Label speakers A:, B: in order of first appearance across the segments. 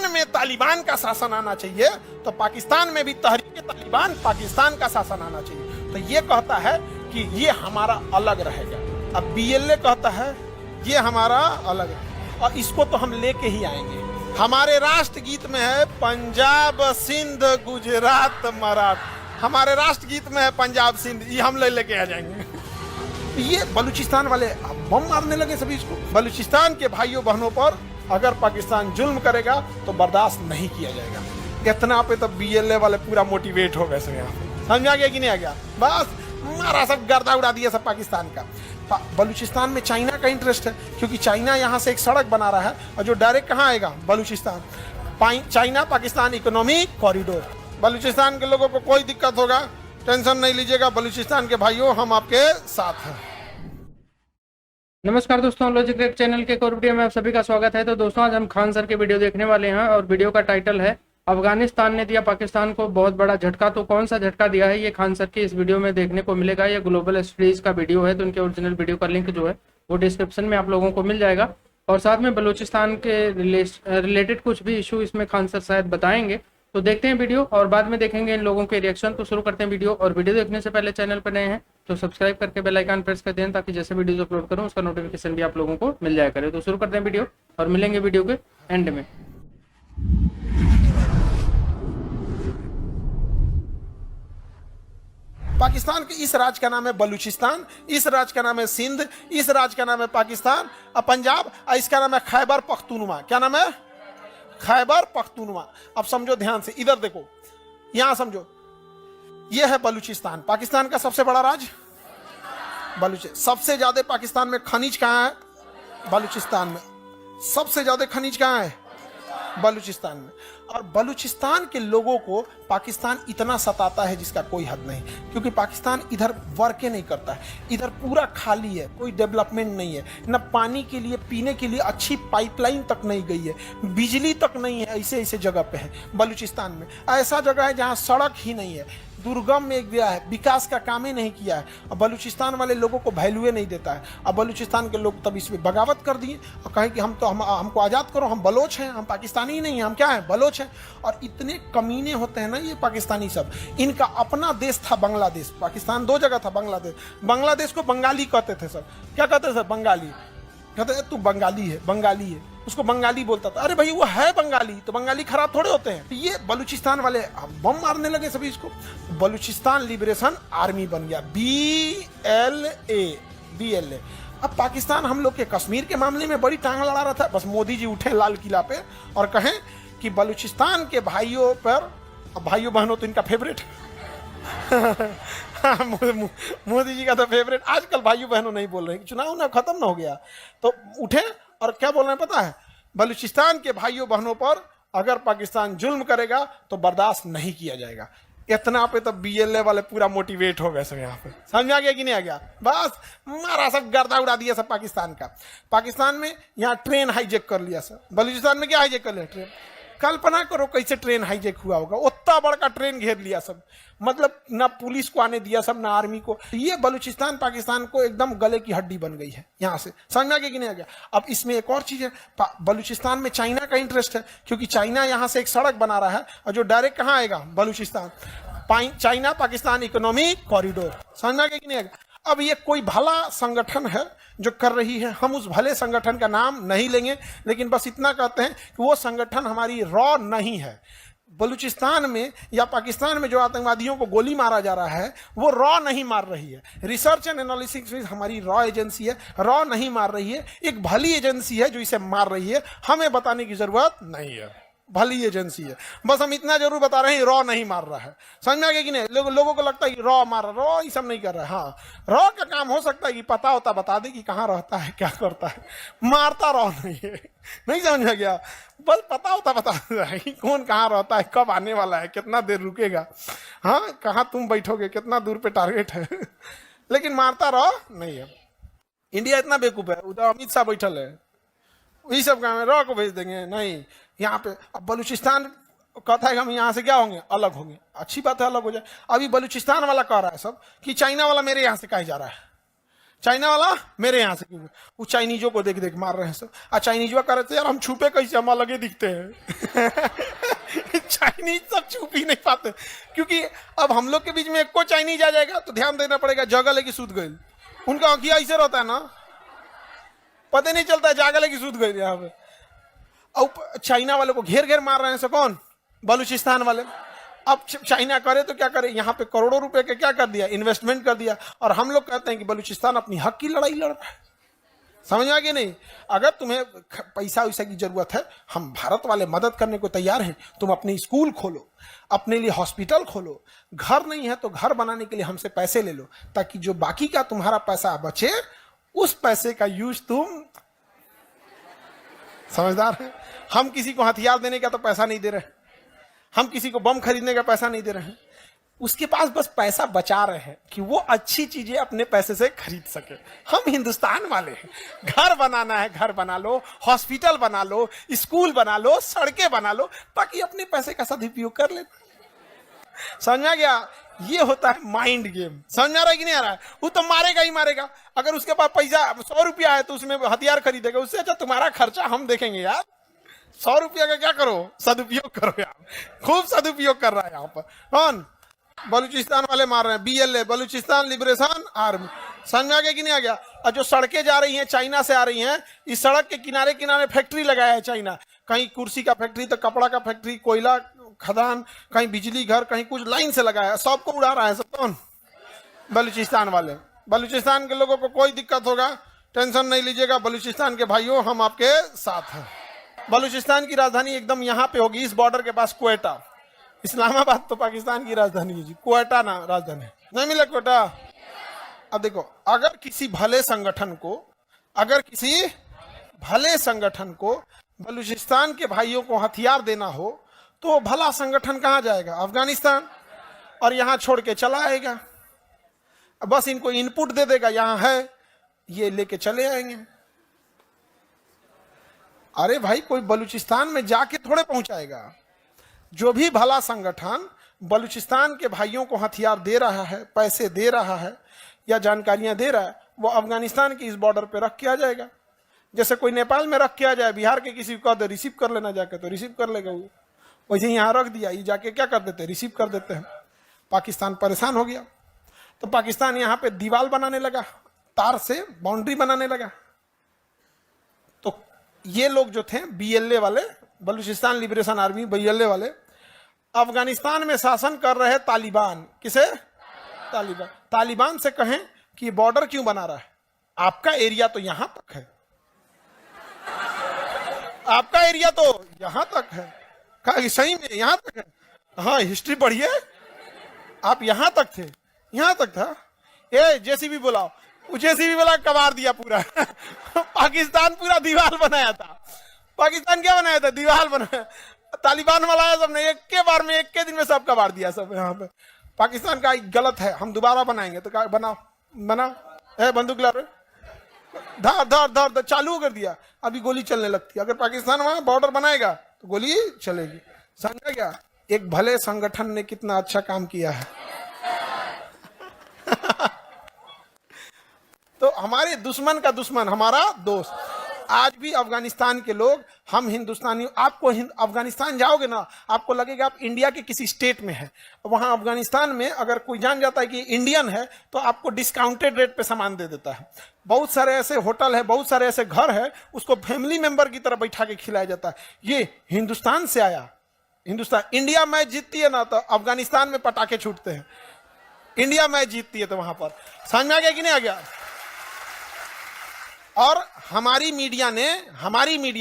A: पाकिस्तान में तालिबान का शासन आना चाहिए तो पाकिस्तान में भी तहरीक तालिबान पाकिस्तान का शासन आना चाहिए। तो ये कहता है कि ये हमारा अलग रहेगा। अब बीएलए कहता है ये हमारा अलग है और इसको तो हम लेके ही आएंगे। हमारे राष्ट्रगीत में है पंजाब सिंध गुजरात मराठा, हमारे राष्ट्रगीत में है पंजाब सिंध, ये हम लेके आ जाएंगे। ये बलूचिस्तान वाले बम मारने लगे सभी इसको। बलूचिस्तान के भाइयों बहनों पर अगर पाकिस्तान जुल्म करेगा तो बर्दाश्त नहीं किया जाएगा। इतना पे तो बीएलए वाले पूरा मोटिवेट हो गए सब। यहाँ पे समझा गया कि नहीं आ गया? बस मारा सब गर्दा उड़ा दिया सब पाकिस्तान का। बलूचिस्तान में चाइना का इंटरेस्ट है क्योंकि चाइना यहाँ से एक सड़क बना रहा है और जो डायरेक्ट कहाँ आएगा? Balochistan. China Pakistan economic corridor. Balochistan के लोगों को कोई दिक्कत होगा टेंशन नहीं लीजिएगा, बलूचिस्तान के भाइयों हम आपके साथ हैं।
B: नमस्कार दोस्तों, लॉजिक क्रेक चैनल के एक और वीडियो में आप सभी का स्वागत है। तो दोस्तों आज हम खान सर के वीडियो देखने वाले हैं और वीडियो का टाइटल है अफगानिस्तान ने दिया पाकिस्तान को बहुत बड़ा झटका। तो कौन सा झटका दिया है ये खान सर के इस वीडियो में देखने को मिलेगा। ये ग्लोबल स्टडीज का वीडियो है तो उनके ओरिजिनल वीडियो का लिंक जो है वो डिस्क्रिप्शन में आप लोगों को मिल जाएगा। और साथ में बलूचिस्तान के रिलेटेड कुछ भी इशू इसमें खान सर शायद बताएंगे। तो देखते हैं वीडियो और बाद में देखेंगे इन लोगों के रिएक्शन। तो शुरू करते हैं वीडियो। और वीडियो देखने से पहले चैनल पर नए हैं तो सब्सक्राइब करके बेल आइकन प्रेस कर दें ताकि जैसे वीडियोस अपलोड करूं उसका नोटिफिकेशन भी आप लोगों को मिल जाया करे। तो शुरू करते हैं वीडियो और मिलेंगे वीडियो के एंड में।
A: पाकिस्तान के इस राज्य का नाम है बलूचिस्तान, इस राज्य का नाम है सिंध, इस राज्य का नाम है पाकिस्तान और पंजाब, और इसका नाम है खैबर पख्तूनवा। क्या नाम है? खैबर पख्तूनवा। अब समझो ध्यान से, इधर देखो, यहां समझो, यह है बलूचिस्तान, पाकिस्तान का सबसे बड़ा राज्य बलूचिस्तान। सबसे ज्यादा पाकिस्तान में खनिज कहाँ है? बलूचिस्तान में। सबसे ज्यादा खनिज कहाँ है? बलूचिस्तान में। और बलूचिस्तान के लोगों को पाकिस्तान इतना सताता है जिसका कोई हद नहीं, क्योंकि पाकिस्तान इधर वर्क नहीं करता है, इधर पूरा खाली है, कोई डेवलपमेंट नहीं है, न पानी के लिए पीने के लिए अच्छी पाइपलाइन तक नहीं गई है, बिजली तक नहीं है। ऐसे ऐसे जगह पे है बलूचिस्तान में। ऐसा जगह है जहाँ सड़क ही नहीं है, दुर्गम में गया है, विकास का काम ही नहीं किया है। और बलूचिस्तान वाले लोगों को वैल्यू नहीं देता है। अब बलूचिस्तान के लोग तब इसमें बगावत कर दिए और कहे कि हमको आज़ाद करो, हम बलोच हैं, हम पाकिस्तानी नहीं हैं, हम क्या हैं? बलोच हैं। और इतने कमीने होते हैं ना ये पाकिस्तानी सब। इनका अपना देश था बांग्लादेश, पाकिस्तान दो जगह था। बांग्लादेश को बंगाली कहते थे सब। क्या कहते थे? बंगाली कहते तू बंगाली है, बंगाली है, उसको बंगाली बोलता था। अरे भाई वो है बंगाली, तो बंगाली खराब थोड़े होते हैं। ये बलूचिस्तान वाले बम मारने लगे सभी इसको। बलूचिस्तान लिबरेशन आर्मी बन गया, BLA। अब पाकिस्तान हम लोग के कश्मीर के मामले में बड़ी टांग लड़ा रहा था। बस मोदी जी उठे लाल किला पे और कहें कि बलूचिस्तान के भाइयों पर, भाइयों बहनों तो इनका फेवरेट मोदी जी का तो फेवरेट। आजकल भाइयों बहनों नहीं बोल रहे, चुनाव ना खत्म ना हो गया तो उठे और क्या बोल रहे हैं पता है? बलूचिस्तान के भाइयों बहनों पर अगर पाकिस्तान जुल्म करेगा तो बर्दाश्त नहीं किया जाएगा। इतना पे तो बीएलए वाले पूरा मोटिवेट हो गए सब। यहाँ पे समझा गया कि नहीं आ गया? बस मारा सब गर्दा उड़ा दिया सब पाकिस्तान का। पाकिस्तान में यहाँ ट्रेन हाईजेक कर लिया सब। बलूचिस्तान में क्या हाईजेक कर लिया? ट्रेन। कल्पना करो कैसे ट्रेन हाईजेक हुआ होगा। उतना बड़ा ट्रेन घेर लिया सब, मतलब ना पुलिस को आने दिया सब, ना आर्मी को। ये बलूचिस्तान पाकिस्तान को एकदम गले की हड्डी बन गई है यहाँ से। समझ गया कि नहीं आ गया? अब इसमें एक और चीज है, बलूचिस्तान में चाइना का इंटरेस्ट है क्योंकि चाइना यहाँ से एक सड़क बना रहा है और जो डायरेक्ट कहाँ आएगा? Balochistan. China Pakistan economic corridor. समझ गया कि नहीं आ गया? अब ये कोई भला संगठन है जो कर रही है, हम उस भले संगठन का नाम नहीं लेंगे, लेकिन बस इतना कहते हैं कि वो संगठन हमारी रॉ नहीं है। बलूचिस्तान में या पाकिस्तान में जो आतंकवादियों को गोली मारा जा रहा है वो रॉ नहीं मार रही है। रिसर्च एंड एनालिसिस हमारी रॉ एजेंसी है, रॉ नहीं मार रही है। एक भली एजेंसी है जो इसे मार रही है, हमें बताने की जरूरत नहीं है। भली एजेंसी है, बस हम इतना जरूर बता रहे हैं रॉ नहीं मार रहा है। समझ में आ गया कि नहीं? लोगों को लगता है कि रॉ मार रहा, रॉ ये सब नहीं कर रहा है। हाँ, रॉ का काम हो सकता है कि पता होता बता दे कि कहाँ रहता है, क्या करता है, मारता रॉ नहीं है। नहीं समझ में गया? बस पता होता बता दे कि कौन कहाँ रहता है, कब आने वाला है, कितना देर रुकेगा, हाँ कहाँ तुम बैठोगे, कितना दूर पे टारगेट है, लेकिन मारता रॉ नहीं है। इंडिया इतना बेवकूफ है, उधर अमित शाह बैठल है, वही सब काम है, रॉ को भेज देंगे। नहीं, यहाँ पे अब बलूचिस्तान कहता है कि हम यहाँ से क्या होंगे? अलग होंगे। अच्छी बात है, अलग हो जाए। अभी बलूचिस्तान वाला कह रहा है सब कि चाइना वाला मेरे यहाँ से कहे जा रहा है। चाइना वाला मेरे यहाँ से क्यों, वो चाइनीजों को देख देख मार रहे हैं सब। चाइनीजवा कर रहे थे यार हम छुपे कैसे, हम अलगे दिखते हैं। चाइनीज सब छुप ही नहीं पाते, क्योंकि अब हम लोग के बीच में एक को चाइनीज आ जाएगा तो ध्यान देना पड़ेगा, जगह लेके सूत गए। उनका आंखिया ऐसे रहता है ना, पता नहीं चलता जागा लेके सूत गए यहाँ पे। अब चाइना वाले को घेर घेर मार रहे हैं सब, कौन, बलूचिस्तान वाले। अब चाइना करे तो क्या करे, यहाँ पे करोड़ों रुपए के क्या कर दिया, इन्वेस्टमेंट कर दिया, और हम लोग कहते हैं कि बलूचिस्तान अपनी हक की लड़ाई लड़ रहा है। समझ आ गया नहीं? अगर तुम्हें पैसा वैसा की जरूरत है, हम भारत वाले मदद करने को तैयार हैं। तुम अपनी स्कूल खोलो, अपने लिए हॉस्पिटल खोलो, घर नहीं है तो घर बनाने के लिए हमसे पैसे ले लो, ताकि जो बाकी का तुम्हारा पैसा बचे उस पैसे का यूज तुम, समझदार है। हम किसी को हथियार देने का तो पैसा नहीं दे रहे, हम किसी को बम खरीदने का पैसा नहीं दे रहे हैं, उसके पास बस पैसा बचा रहे हैं कि वो अच्छी चीजें अपने पैसे से खरीद सके। हम हिंदुस्तान वाले हैं, घर बनाना है घर बना लो, हॉस्पिटल बना लो, स्कूल बना लो, सड़कें बना लो, ताकि अपने पैसे का सदुपयोग कर ले। समझ में आ गया? ये होता है माइंड गेम। समझ में आ रहा है कि नहीं आ रहा है? वो तो मारेगा ही मारेगा। अगर उसके पास पैसा 100 रुपया है तो उसमें हथियार खरीदेगा, उससे अच्छा तुम्हारा खर्चा हम देखेंगे यार। 100 रुपया का क्या करो, सदुपयोग करो यार। खूब सदुपयोग कर रहा है यहाँ पर कौन, बलूचिस्तान वाले मार रहे हैं। BLA, Balochistan liberation army. समझ में आ गया कि नहीं आ गया? और जो सड़कें जा रही हैं चाइना से आ रही हैं, इस सड़क के किनारे किनारे फैक्ट्री लगाया है चाइना। कहीं कुर्सी का फैक्ट्री तो कपड़ा का फैक्ट्री, कोयला खदान, कहीं बिजली घर, कहीं कुछ, लाइन से लगाया है। सबको उड़ा रहा है सब कौन, बलूचिस्तान वाले। बलूचिस्तान के लोगों को कोई दिक्कत होगा टेंशन नहीं लीजिएगा, बलूचिस्तान के भाइयों हम आपके साथ हैं। बलूचिस्तान की राजधानी एकदम यहाँ पे होगी, इस बॉर्डर के पास, क्वेटा। इस्लामाबाद तो पाकिस्तान की राजधानी है जी, क्वेटा ना राजधानी नहीं मिला क्वेटा। अब देखो, अगर किसी भले संगठन को बलूचिस्तान के भाइयों को हथियार देना हो तो भला संगठन कहाँ जाएगा, अफगानिस्तान, और यहाँ छोड़ के चला आएगा। बस इनको इनपुट दे देगा, यहाँ है, ये लेके चले आएंगे। अरे भाई, कोई बलूचिस्तान में जाके थोड़े पहुंचाएगा। जो भी भला संगठन बलूचिस्तान के भाइयों को हथियार दे रहा है, पैसे दे रहा है या जानकारियां दे रहा है, वो अफगानिस्तान की इस बॉर्डर पे रख के आ जाएगा। जैसे कोई नेपाल में रख के आ जाए, बिहार के किसी को रिसीव कर लेना जाके, तो रिसीव कर लेगा वो। वैसे यहाँ रख दिया, ये जाके क्या कर देते, रिसीव कर देते हैं। पाकिस्तान परेशान हो गया तो पाकिस्तान यहाँ पे दीवार बनाने लगा, तार से बाउंड्री बनाने लगा। तो ये लोग जो थे BLA वाले, बलूचिस्तान लिबरेशन आर्मी, BLA वाले, अफगानिस्तान में शासन कर रहे तालिबान। किसे? तालिबान से कहें कि बॉर्डर क्यों बना रहा है, आपका एरिया तो यहां तक है, आपका एरिया तो यहां तक है। कहा सही में यहां तक है? हाँ, हिस्ट्री पढ़िए, आप यहां तक थे, यहां तक था। ए JCB बुलाओ, JCB वाला कबाड़ दिया पूरा। पाकिस्तान पूरा दीवार बनाया था। पाकिस्तान क्या बनाया था, दीवार बनाया। तालिबान वाला है सबने एक के बार में, एक के दिन में सब कबाड़ दिया सब। यहाँ पे पाकिस्तान का गलत है, हम दोबारा बनाएंगे। तो क्या बनाओ, बंदूक ला रहे, धर धर धर धर, चालू कर दिया, अभी गोली चलने लगती है। अगर पाकिस्तान वहां बॉर्डर बनाएगा तो गोली चलेगी। समझा क्या? एक भले संगठन ने कितना अच्छा काम किया है। तो हमारे दुश्मन का दुश्मन हमारा दोस्त। आज भी अफगानिस्तान के लोग, हम हिंदुस्तानी, आपको अफगानिस्तान जाओगे ना, आपको लगेगा आप इंडिया के किसी स्टेट में है। वहां अफगानिस्तान में अगर कोई जान जाता है कि इंडियन है तो आपको डिस्काउंटेड रेट पे सामान दे देता है। बहुत सारे ऐसे होटल है, बहुत सारे ऐसे घर है, उसको फैमिली मेंबर की तरह बैठा के खिलाया जाता है। ये हिंदुस्तान से आया। हिंदुस्तान, इंडिया मैच जीतती है ना तो अफगानिस्तान में पटाखे छूटते हैं। इंडिया मैच जीतती है तो वहां पर। समझ में आ गया कि नहीं आ गया? और हमारी मीडिया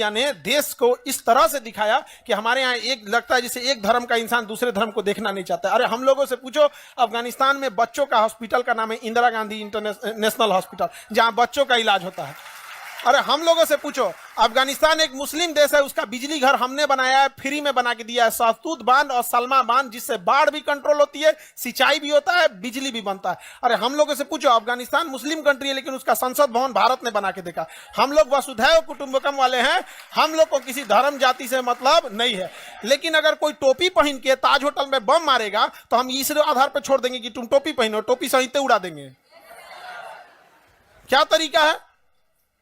A: ने देश को इस तरह से दिखाया कि हमारे यहाँ एक लगता है जैसे एक धर्म का इंसान दूसरे धर्म को देखना नहीं चाहता। अरे हम लोगों से पूछो, अफगानिस्तान में बच्चों का हॉस्पिटल का नाम है इंदिरा गांधी इंटरनेशनल हॉस्पिटल, जहां बच्चों का इलाज होता है। अरे हम लोगों से पूछो, अफगानिस्तान एक मुस्लिम देश है, उसका बिजली घर हमने बनाया है, फ्री में बना के दिया है, सहतूत बांध और सलमा बांध, जिससे बाढ़ भी कंट्रोल होती है, सिंचाई भी होता है, बिजली भी बनता है। अरे हम लोगों से पूछो, अफगानिस्तान मुस्लिम कंट्री है लेकिन उसका संसद भवन भारत ने बना के देखा। हम लोग वसुधैव कुटुंबकम वाले हैं, हम लोग को किसी धर्म जाति से मतलब नहीं है। लेकिन अगर कोई टोपी पहन के ताज होटल में बम मारेगा तो हम इस आधार पर छोड़ देंगे कि तुम टोपी पहनो, टोपी सहित उड़ा देंगे। क्या तरीका है?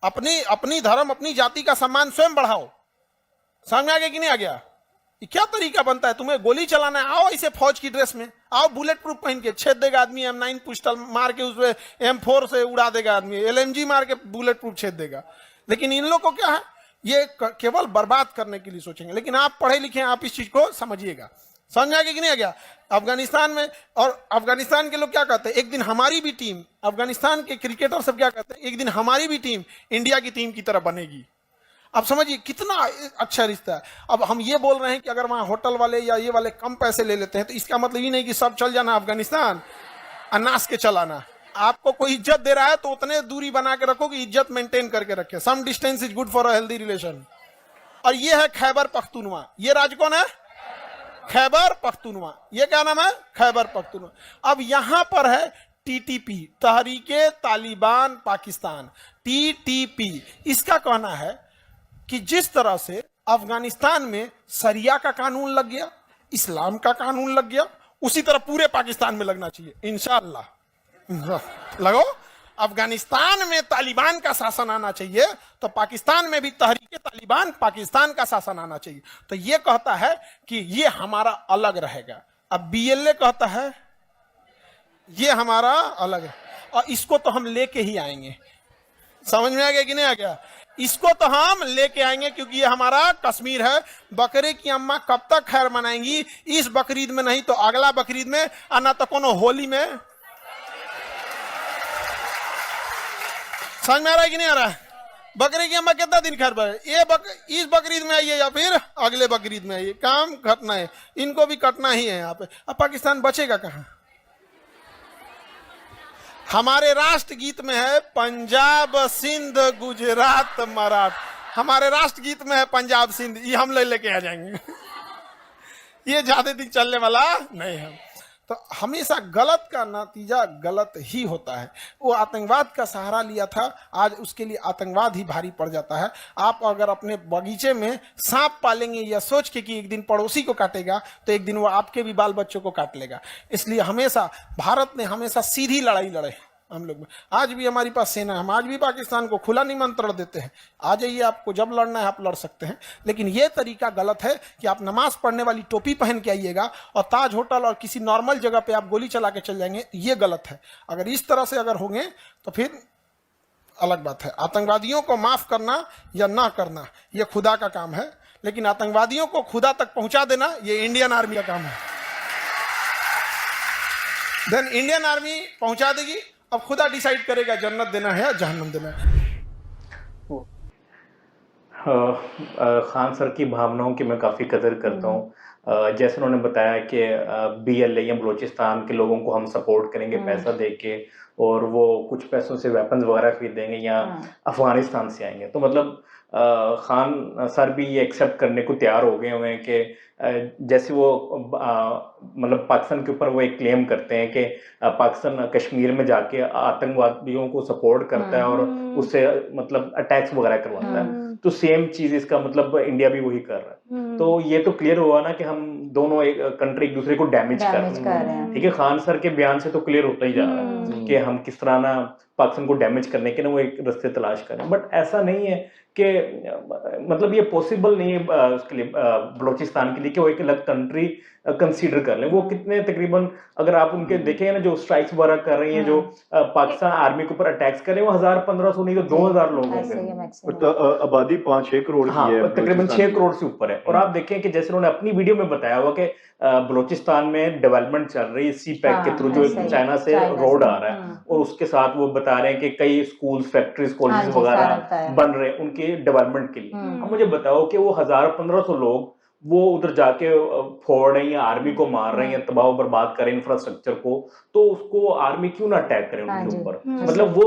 A: अपनी अपनी धर्म अपनी जाति का सम्मान स्वयं बढ़ाओ। समझ में आ गया कि नहीं आ गया? ये क्या तरीका बनता है? तुम्हें गोली चलाना है, आओ इसे फौज की ड्रेस में, आओ बुलेट प्रूफ पहन के, छेद देगा आदमी, M9 पिस्टल मार के उसमें M4 से उड़ा देगा आदमी, LMG मार के बुलेट प्रूफ छेद देगा। लेकिन इन लोग को क्या है, ये केवल बर्बाद करने के लिए सोचेंगे। लेकिन आप पढ़े लिखे हैं, आप इस चीज को समझिएगा। समझ में आ गया कि नहीं आ गया? अफगानिस्तान में, और अफगानिस्तान के लोग क्या कहते हैं, एक दिन हमारी भी टीम, अफगानिस्तान के क्रिकेटर सब क्या कहते हैं, एक दिन हमारी भी टीम इंडिया की टीम की तरह बनेगी। अब समझिए कितना अच्छा रिश्ता है। अब हम ये बोल रहे हैं कि अगर वहां होटल वाले या ये वाले कम पैसे ले लेते हैं तो इसका मतलब ये नहीं कि सब चल जाना अफगानिस्तान, अनास के चलाना। आपको कोई इज्जत दे रहा है तो उतने दूरी बना के रखो कि इज्जत मेंटेन करके रखे। Some distance is good for a healthy relation. और ये है खैबर पख्तूनवा। ये राज्य कौन है? खैबर पख्तूनवा। ये क्या नाम है? खैबर पख्तूनवा। अब यहां पर है TTP, तहरीके तालिबान पाकिस्तान, TTP। इसका कहना है कि जिस तरह से अफगानिस्तान में शरिया का कानून लग गया, इस्लाम का कानून लग गया, उसी तरह पूरे पाकिस्तान में लगना चाहिए इंशाअल्लाह। लगो, अफगानिस्तान में तालिबान का शासन आना चाहिए तो पाकिस्तान में भी तहरीके तालिबान पाकिस्तान का शासन आना चाहिए। तो ये कहता है कि ये हमारा अलग रहेगा। अब BLA कहता है ये हमारा अलग है, और इसको तो हम लेके ही आएंगे। समझ में आ गया कि नहीं आ गया? इसको तो हम लेके आएंगे क्योंकि ये हमारा कश्मीर है। बकरे की अम्मा कब तक खैर मनाएंगी? इस बकरीद में नहीं तो अगला बकरीद में, और ना तो कोनो होली में। समझ में आ रहा है कि नहीं आ रहा है? बकरे की अम्मा कितना दिन खैर पाए? इस बकरीद में आइए या फिर अगले बकरीद में आइए, काम कटना है, इनको भी कटना ही है यहाँ पे। अब पाकिस्तान बचेगा कहाँ? हमारे राष्ट्रगीत में है पंजाब सिंध गुजरात मराठा। हमारे राष्ट्रगीत में है पंजाब सिंध, ये हम लेके आ जाएंगे। ये ज्यादा दिन चलने वाला नहीं है। तो हमेशा गलत का नतीजा गलत ही होता है। वो आतंकवाद का सहारा लिया था, आज उसके लिए आतंकवाद ही भारी पड़ जाता है। आप अगर अपने बगीचे में सांप पालेंगे या सोच के कि एक दिन पड़ोसी को काटेगा तो एक दिन वो आपके भी बाल बच्चों को काट लेगा। इसलिए हमेशा भारत ने हमेशा सीधी लड़ाई लड़े हम लोग में। आज भी हमारे पास सेना है, हम आज भी पाकिस्तान को खुला निमंत्रण देते हैं, आ जाइए, आपको जब लड़ना है आप लड़ सकते हैं। लेकिन ये तरीका गलत है कि आप नमाज पढ़ने वाली टोपी पहन के आइएगा और ताज होटल और किसी नॉर्मल जगह पे आप गोली चला के चल जाएंगे, ये गलत है। अगर इस तरह से अगर होंगे तो फिर अलग बात है। आतंकवादियों को माफ करना या ना करना ये खुदा का काम है, लेकिन आतंकवादियों को खुदा तक पहुंचा देना ये इंडियन आर्मी का काम है। देन इंडियन आर्मी पहुंचा देगी, अब खुदा डिसाइड करेगा जन्नत देना है या जहन्नम देना है।
C: खान सर की भावनाओं की मैं काफ़ी कदर करता हूँ। जैसे उन्होंने बताया कि BLA या बलूचिस्तान के लोगों को हम सपोर्ट करेंगे पैसा देके, और वो कुछ पैसों से वेपन्स वगैरह खरीदेंगे या अफगानिस्तान से आएंगे। तो मतलब खान सर भी ये एक्सेप्ट करने को तैयार हो गए हुए हैं कि जैसे वो मतलब पाकिस्तान के ऊपर वो एक क्लेम करते हैं कि पाकिस्तान कश्मीर में जाके आतंकवादियों को सपोर्ट करता है और उससे मतलब अटैक्स वगैरह करवाता है। तो सेम चीज इसका मतलब इंडिया भी वही कर रहा है। तो ये तो क्लियर हुआ ना कि हम दोनों एक कंट्री एक दूसरे को डैमेज कर रहे हैं। ठीक है, खान सर के बयान से तो क्लियर होता ही जा रहा है कि हम किस तरह ना पाकिस्तान को डैमेज करने के ना वो एक रास्ते तलाश करें। बट ऐसा नहीं है कि मतलब ये पॉसिबल नहीं है उसके लिए, बलूचिस्तान के लिए कि वो एक अलग कंट्री कंसीडर कर लें। वो कितने तकरीबन अगर आप उनके देखें ना जो स्ट्राइक्स वगैरह कर रही हैं, जो पाकिस्तान आर्मी के ऊपर अटैक्स कर रहे हैं, वो 1000-1500 नहीं तो 2000 लोग होंगे।
D: आबादी 5-6 करोड़ की है,
C: तकरीबन 6 करोड़ से ऊपर है। और आप देखें कि जैसे उन्होंने अपनी वीडियो में बताया हुआ कि बलूचिस्तान में डेवलपमेंट चल रही है CPEC के थ्रू, जो चाइना से रोड आ रहा है, और उसके साथ वो बता रहे हैं कि कई स्कूल फैक्ट्रीज कॉलेज वगैरह बन रहे हैं उनके डेवलपमेंट के लिए। अब मुझे बताओ कि वो 1000-1500 लोग वो उधर जाके फोड़ रहे हैं या आर्मी को मार रहे हैं, तबाह बर्बाद करें इंफ्रास्ट्रक्चर को, तो उसको आर्मी क्यों ना अटैक करें उनके ऊपर? मतलब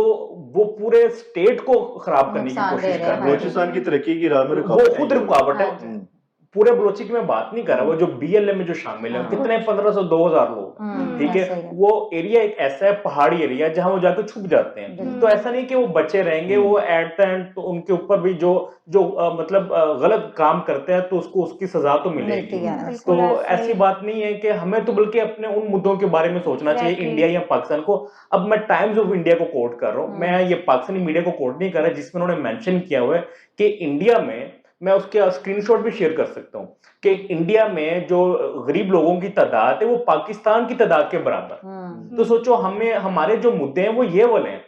C: वो पूरे स्टेट को खराब करने की कोशिश कर रहे हैं।
D: बलूचिस्तान की तरक्की की राह में
C: वो खुद रुकावट है। पूरे बलोची की मैं बात नहीं कर रहा, वो जो BLA में जो शामिल है कितने 1500 2000 लोग, ठीक है। वो एरिया एक ऐसा है पहाड़ी एरिया जहां वो जाकर छुप जाते हैं, तो ऐसा नहीं कि वो बचे रहेंगे, वो एट द एंड तो उनके ऊपर भी जो जो मतलब गलत काम करते हैं तो उसको उसकी सजा तो मिलेगी। तो ऐसी बात नहीं है कि हमें तो बल्कि अपने उन मुद्दों के बारे में सोचना चाहिए इंडिया या पाकिस्तान को। अब मैं टाइम्स ऑफ इंडिया को कोट कर रहा हूँ, मैं ये पाकिस्तानी मीडिया को कोट नहीं कर रहा, जिसमें उन्होंने मेंशन किया हुआ है कि इंडिया में, मैं उसके स्क्रीनशॉट भी शेयर कर सकता हूं कि इंडिया में जो गरीब लोगों की तादाद है वो पाकिस्तान की तादाद के बराबर। तो सोचो हमें हमारे जो मुद्दे हैं वो ये वाले हैं,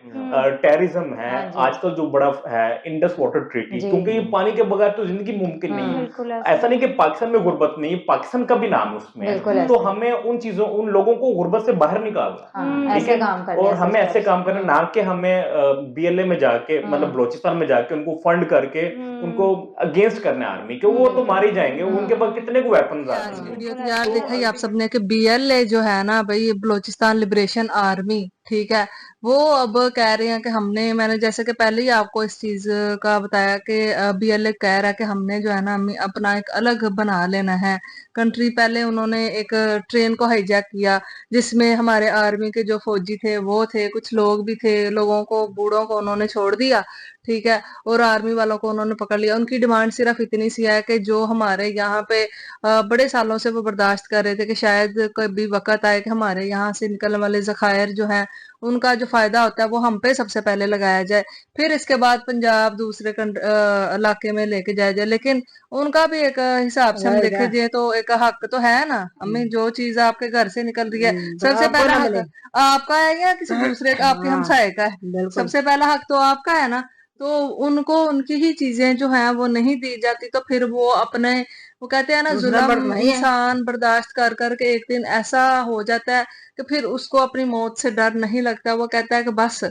C: टेररिज्म है, आजकल जो बड़ा है इंडस वाटर ट्रीटी, क्योंकि ये पानी के बगैर तो जिंदगी मुमकिन नहीं है। ऐसा नहीं कि पाकिस्तान में गुर्बत नहीं है, पाकिस्तान का भी नाम है उसमें, तो हमें उन चीजों, उन लोगों को गुर्बत से बाहर निकालना, ठीक है, और हमें ऐसे काम करना, ना कि हमें BLA में जाके मतलब बलोचिस्तान में जाके उनको फंड करके उनको अगेंस्ट करना आर्मी के, वो तो मारे जाएंगे, उनके पास कितने को वेपन्स आ रहे हैं।
E: वीडियो तो यार देखा ही आप सबने कि BLA जो है ना भाई, बलोचिस्तान लिबरेशन आर्मी, ठीक है, वो अब कह रहे हैं कि हमने, मैंने जैसे कि पहले ही आपको इस चीज का बताया कि BLA कह रहा है कि हमने जो है ना अपना एक अलग बना लेना है कंट्री। पहले उन्होंने एक ट्रेन को हाईजैक किया जिसमें हमारे आर्मी के जो फौजी थे वो थे, कुछ लोग भी थे, लोगों को, बूढ़ों को उन्होंने छोड़ दिया, ठीक है, और आर्मी वालों को उन्होंने पकड़ लिया। उनकी डिमांड सिर्फ इतनी सी है कि जो हमारे यहाँ पे बड़े सालों से वो बर्दाश्त कर रहे थे कि शायद कभी वक्त आए कि हमारे यहाँ से निकलने वाले जखायर जो हैं उनका जो फायदा होता है वो हम पे सबसे पहले लगाया जाए, फिर इसके बाद पंजाब दूसरे इलाके में लेके जाया जाए। लेकिन उनका भी एक हिसाब से हम देखे जाए तो एक हक तो है ना अम्मी, जो चीज आपके घर से निकल रही है सबसे पहला हक आपका है या किसी दूसरे का, आपके हमसाये का है, सबसे पहला हक तो आपका है ना। तो उनको उनकी ही चीजें जो है वो नहीं दी जाती तो फिर वो अपने, वो कहते हैं ना जुल्म इंसान बर्दाश्त कर करके एक दिन ऐसा हो जाता है कि फिर उसको अपनी मौत से डर नहीं लगता, वो कहता है कि बस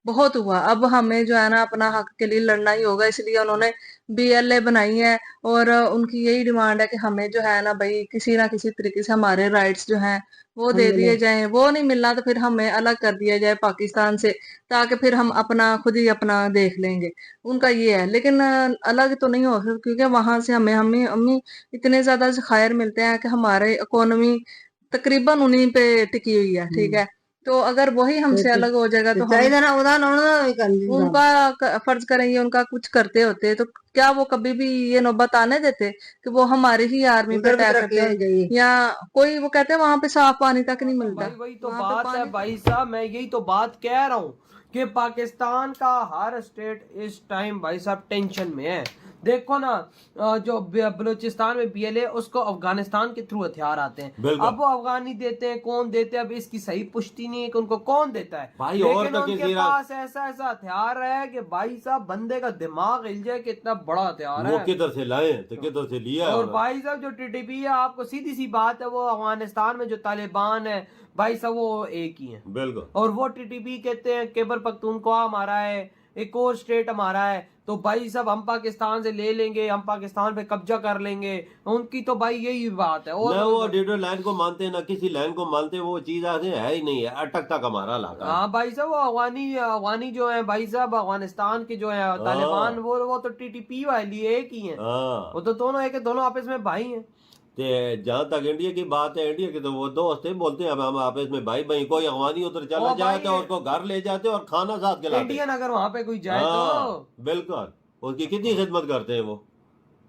E: बहुत हुआ, अब हमें जो है ना अपना हक के लिए लड़ना ही होगा। इसलिए उन्होंने BLA बनाई है और उनकी यही डिमांड है कि हमें जो है ना भाई किसी ना किसी तरीके से हमारे राइट्स जो हैं वो दे दिए जाएं, वो नहीं मिलना तो फिर हमें अलग कर दिया जाए पाकिस्तान से, ताकि फिर हम अपना खुद ही अपना देख लेंगे। उनका ये है, लेकिन अलग तो नहीं हो सकता क्योंकि वहां से हमें हमें हमें इतने ज्यादा जखायर मिलते हैं कि हमारे इकोनॉमी तकरीबन उन्हीं पे टिकी हुई है, ठीक है। तो अगर वही हमसे अलग हो जाएगा तो हम उनका फर्ज करेंगे, उनका कुछ करते होते तो क्या वो कभी भी ये नौबत आने देते कि वो हमारी ही आर्मी पे अटैक करते, या कोई, वो कहते हैं वहां पे साफ पानी तक नहीं मिलता।
F: वही तो बात है भाई साहब, मैं यही तो बात कह रहा हूँ कि पाकिस्तान का हर स्टेट इस टाइम भाई साहब टेंशन में है। देखो ना, जो बलूचिस्तान में BLA, उसको अफगानिस्तान के थ्रू हथियार आते हैं, अब वो अफगानी देते हैं, कौन देते हैं अब इसकी सही पुष्टि नहीं है कि उनको कौन देता है भाई, लेकिन उनके पास ऐसा ऐसा हथियार है कि भाई साहब बंदे का दिमाग हिल जाए कि इतना बड़ा हथियार है,
G: किधर से लाए तो किधर से लिया।
F: और भाई साहब जो TTP है, आपको सीधी सी बात है, वो अफगानिस्तान में जो तालिबान है भाई साहब वो एक ही है,
G: बिल्कुल, और
F: वो TTP कहते हैं खैबर पख्तूनख्वा हमारा है, एक और स्टेट हमारा है, तो भाई साहब हम पाकिस्तान से ले लेंगे, हम पाकिस्तान पे कब्जा कर लेंगे, उनकी तो भाई यही बात है। और
G: ना वो डिडो लाइन को मानते हैं ना किसी लाइन को मानते, वो चीज है ही नहीं है, अटक तक हमारा इलाका।
F: हाँ भाई साहब, वो अफगानी जो है भाई साहब, अफगानिस्तान के जो है तालिबान, वो तो TTP वाली एक ही है, वो तो दोनों एक, दोनों आपस में भाई हैं।
G: जहाँ तक इंडिया की बात है, इंडिया के तो वो दोस्त है, बोलते हैं हम आपस में भाई भाई, कोई अफगानी उधर चला जाए तो उसको घर ले जाते और खाना साथ खिलाते,
F: इंडियन अगर वहाँ पे कोई जाए तो
G: बिल्कुल उसकी कितनी खिदमत करते हैं वो,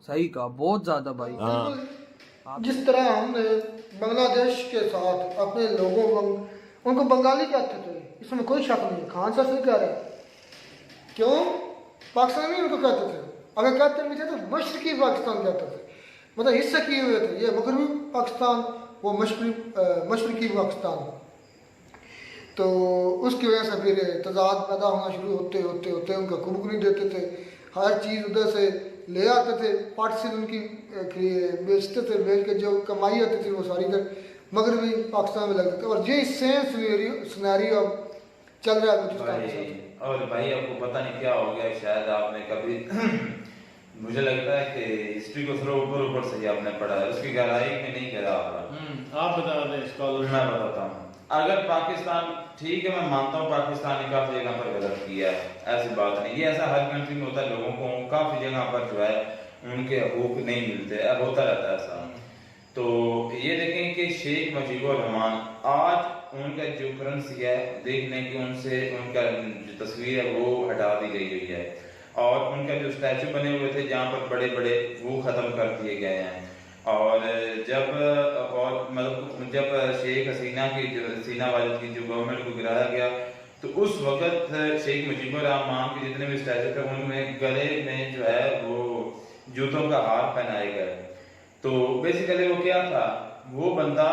F: सही कहा, बहुत ज्यादा भाई।
H: जिस तरह हमने बांग्लादेश के साथ अपने लोगों को, उनको बंगाली कहते थे, इसमें कोई शक नहीं, खान साहब सही कह रहे हैं, क्यों पाकिस्तानी उनको कहते थे, अगर कहते भी थे तो मशरकी पाकिस्तान कहते थे, मतलब हिस्से किए हुए थे, ये मगरबी पाकिस्तान, वो मशरकी पाकिस्तान। तो उसकी वजह से फिर तजाद पैदा होना शुरू होते होते होते उनका कुबक नहीं देते थे, हर चीज़ उधर से ले आते थे, पार्टिसिल उनकी बेचते थे, बेच के जो कमाई आती थी वो सारी इधर मगरबी पाकिस्तान में लगते थे, और ये सेम सिनेरियो अब चल रहा है बलूचिस्तान के साथ।
I: और भाई आपको पता नहीं क्या हो गया, शायद आपने कभी मुझे लगता है कि हिस्ट्री को थोड़ा ऊपर ऊपर से ही आपने पढ़ा है, उसकी गहराई में नहीं कह रहा
J: आप बता दें स्कॉलर।
I: मैं बताता हूँ, अगर पाकिस्तान, ठीक है मैं मानता हूँ पाकिस्तान ने काफी जगह पर गलत किया है, ऐसी बात नहीं, ये ऐसा हर कंट्री में होता है, लोगों को काफी जगह पर जो है उनके हकूक नहीं मिलते, अब होता रहता है ऐसा। तो ये देखें कि शेख मुजीबुर रहमान आज उनका जो करेंसी है देख लें कि उनसे उनका जो तस्वीर है वो हटा दी गई हुई है, और उनका जो स्टैचू बने हुए थे जहाँ पर बड़े बड़े वो ख़त्म कर दिए गए हैं। और जब शेख हसीना की जो हसीना वाली की जो गवर्नमेंट को गिराया गया तो उस वक़्त शेख मुजीबुर रहमान के जितने भी स्टैचू थे उनमें गले में जो है वो जूतों का हार पहनाए गए। तो बेसिकली वो क्या था, वो बंदा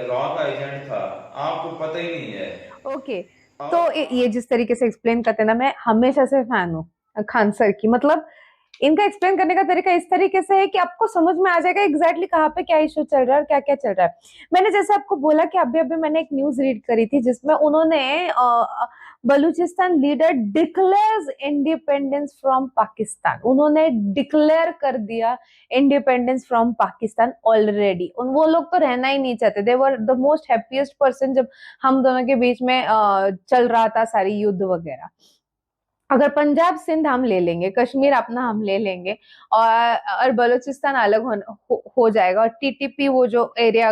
I: रॉ का एजेंट था, आपको पता ही नहीं है।
J: ओके, तो ये जिस तरीके से एक्सप्लेन करते हैं ना, मैं हमेशा से फैन हूँ खान सर की। मतलब इनका एक्सप्लेन करने का तरीका इस तरीके से है कि आपको समझ में आ जाएगा एग्जैक्टली कहाँ पे क्या इशू चल रहा है और क्या क्या चल रहा है। मैंने जैसे आपको बोला कि अभी अभी मैंने एक न्यूज रीड करी थी जिसमें उन्होंने Balochistan leader declares independence from Pakistan, उन्होंने डिक्लेयर कर दिया इंडिपेंडेंस फ्रॉम पाकिस्तान ऑलरेडी। वो लोग तो रहना ही नहीं चाहते, they were the most happiest person जब हम दोनों के बीच में चल रहा था सारी युद्ध वगैरह। अगर पंजाब सिंध हम ले लेंगे, कश्मीर अपना हम ले लेंगे और बलूचिस्तान अलग हो जाएगा, और टीटीपी वो जो एरिया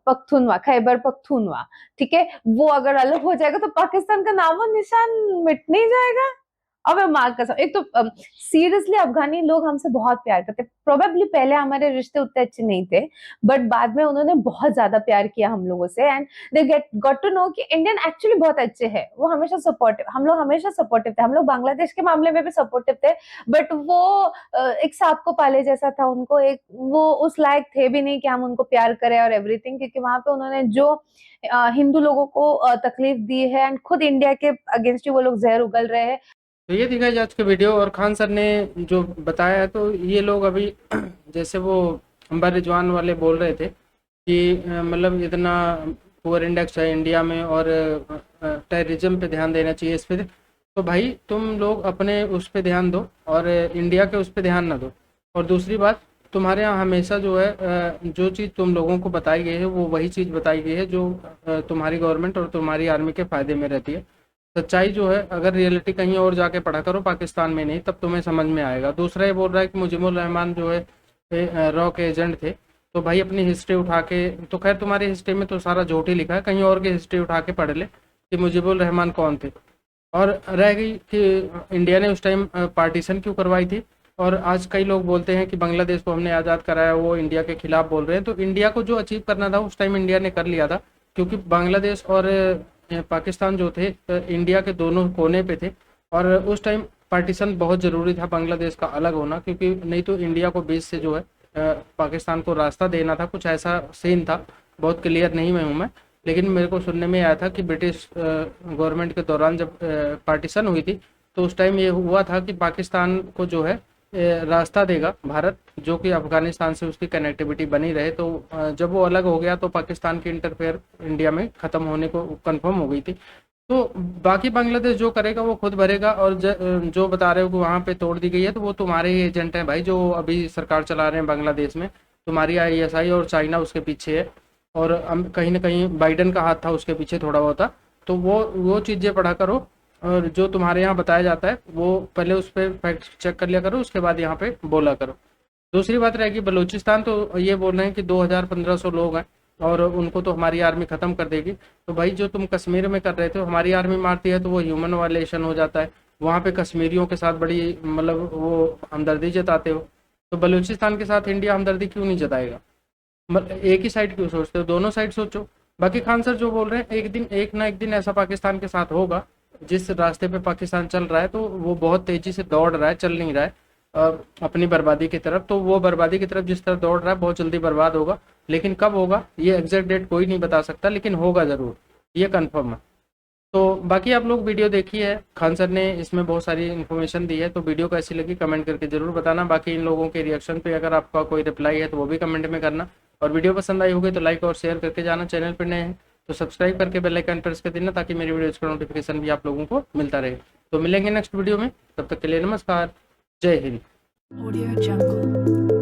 J: पख्तूनवा, खैबर पख्तूनवा, ठीक है, वो अगर अलग हो जाएगा तो पाकिस्तान का नामो निशान मिट नहीं जाएगा। अब माँ कसम, एक तो सीरियसली अफगानी लोग हमसे बहुत प्यार करते। प्रोबेबली पहले हमारे रिश्ते उतने अच्छे नहीं थे, बट बाद में उन्होंने बहुत ज्यादा प्यार किया हम लोगों से, and they got to know कि इंडियन एक्चुअली बहुत अच्छे हैं। वो हमेशा सपोर्टिव, हम लोग हमेशा सपोर्टिव थे। हम लोग बांग्लादेश के मामले में भी सपोर्टिव थे, बट वो एक सांप को पाले जैसा था, उनको एक वो उस लायक थे भी नहीं कि हम उनको प्यार करें और एवरीथिंग, क्योंकि वहां पे उन्होंने जो हिंदू लोगों को तकलीफ दी है, एंड खुद इंडिया के अगेंस्ट वो लोग जहर उगल रहे हैं।
B: तो ये दिखाई आज के वीडियो, और खान सर ने जो बताया है, तो ये लोग अभी जैसे वो अंबर रिजवान वाले बोल रहे थे कि मतलब इतना पुअर इंडेक्स है इंडिया में और टेररिज्म पे ध्यान देना चाहिए इस पे, तो भाई तुम लोग अपने उस पे ध्यान दो और इंडिया के उस पे ध्यान ना दो। और दूसरी बात, तुम्हारे यहाँ हमेशा जो है जो चीज़ तुम लोगों को बताई गई है वो वही चीज़ बताई गई है जो तुम्हारी गवर्नमेंट और तुम्हारी आर्मी के फ़ायदे में रहती है। सच्चाई जो है, अगर रियलिटी कहीं और जाके पढ़ा करो, पाकिस्तान में नहीं, तब तुम्हें समझ में आएगा। दूसरा ये बोल रहा है कि मुजीबुर रहमान जो है रॉ के एजेंट थे, तो भाई अपनी हिस्ट्री उठा के, तो खैर तुम्हारी हिस्ट्री में तो सारा झूठ ही लिखा है, कहीं और की हिस्ट्री उठा के पढ़ ले कि मुजीबुर रहमान कौन थे। और रह गई कि इंडिया ने उस टाइम पार्टीशन क्यों करवाई थी, और आज कई लोग बोलते हैं कि बांग्लादेश को हमने आज़ाद कराया, वो इंडिया के खिलाफ बोल रहे हैं। तो इंडिया को जो अचीव करना था उस टाइम इंडिया ने कर लिया था, क्योंकि बांग्लादेश और पाकिस्तान जो थे इंडिया के दोनों कोने पे थे, और उस टाइम पार्टीशन बहुत ज़रूरी था, बांग्लादेश का अलग होना, क्योंकि नहीं तो इंडिया को बीच से जो है पाकिस्तान को रास्ता देना था, कुछ ऐसा सीन था। बहुत क्लियर नहीं मैं हूँ मैं, लेकिन मेरे को सुनने में आया था कि ब्रिटिश गवर्नमेंट के दौरान जब पार्टीशन हुई थी तो उस टाइम ये हुआ था कि पाकिस्तान को जो है रास्ता देगा भारत, जो कि अफगानिस्तान से उसकी कनेक्टिविटी बनी रहे। तो जब वो अलग हो गया तो पाकिस्तान की इंटरफेयर इंडिया में ख़त्म होने को कंफर्म हो गई थी। तो बाकी बांग्लादेश जो करेगा वो खुद भरेगा, और जो बता रहे हो कि वहाँ पे तोड़ दी गई है, तो वो तुम्हारे ही एजेंट हैं भाई, जो अभी सरकार चला रहे हैं बांग्लादेश में। तुम्हारी ISI और चाइना उसके पीछे है, और कहीं ना कहीं बाइडन का हाथ था उसके पीछे थोड़ा बहुत था। तो वो चीज़ें पढ़ा करो, और जो तुम्हारे यहाँ बताया जाता है वो पहले उस पर फैक्ट चेक कर लिया करो, उसके बाद यहाँ पे बोला करो। दूसरी बात रहेगी बलूचिस्तान, तो ये बोल रहे हैं कि 2500 लोग हैं और उनको तो हमारी आर्मी ख़त्म कर देगी। तो भाई जो तुम कश्मीर में कर रहे थे, हमारी आर्मी मारती है तो वो ह्यूमन वायलेशन हो जाता है। वहाँ पे कश्मीरियों के साथ बड़ी मतलब वो हमदर्दी जताते हो, तो बलूचिस्तान के साथ इंडिया हमदर्दी क्यों नहीं जताएगा? एक ही साइड क्यों सोचते हो? दोनों साइड सोचो। बाकी खान सर जो बोल रहे हैं, एक ना एक दिन ऐसा पाकिस्तान के साथ होगा। जिस रास्ते पे पाकिस्तान चल रहा है तो वो बहुत तेजी से दौड़ रहा है, चल नहीं रहा है अपनी बर्बादी की तरफ। तो वो बर्बादी की तरफ जिस तरह दौड़ रहा है बहुत जल्दी बर्बाद होगा, लेकिन कब होगा ये एग्जैक्ट डेट कोई नहीं बता सकता, लेकिन होगा ज़रूर, ये कन्फर्म है। तो बाकी आप लोग वीडियो देखिए है, खान सर ने इसमें बहुत सारी इन्फॉर्मेशन दी है। तो वीडियो कैसी लगी कमेंट करके ज़रूर बताना। बाकी इन लोगों के रिएक्शन पे अगर आपका कोई रिप्लाई है तो वो भी कमेंट में करना, और वीडियो पसंद आई होगी तो लाइक और शेयर करके जाना। चैनल पर नए हैं तो सब्सक्राइब करके बेल आइकन प्रेस कर देना, ताकि मेरी वीडियोज़ का नोटिफिकेशन भी आप लोगों को मिलता रहे। तो मिलेंगे नेक्स्ट वीडियो में, तब तक के लिए नमस्कार, जय हिंद।
K: Audio Jungle।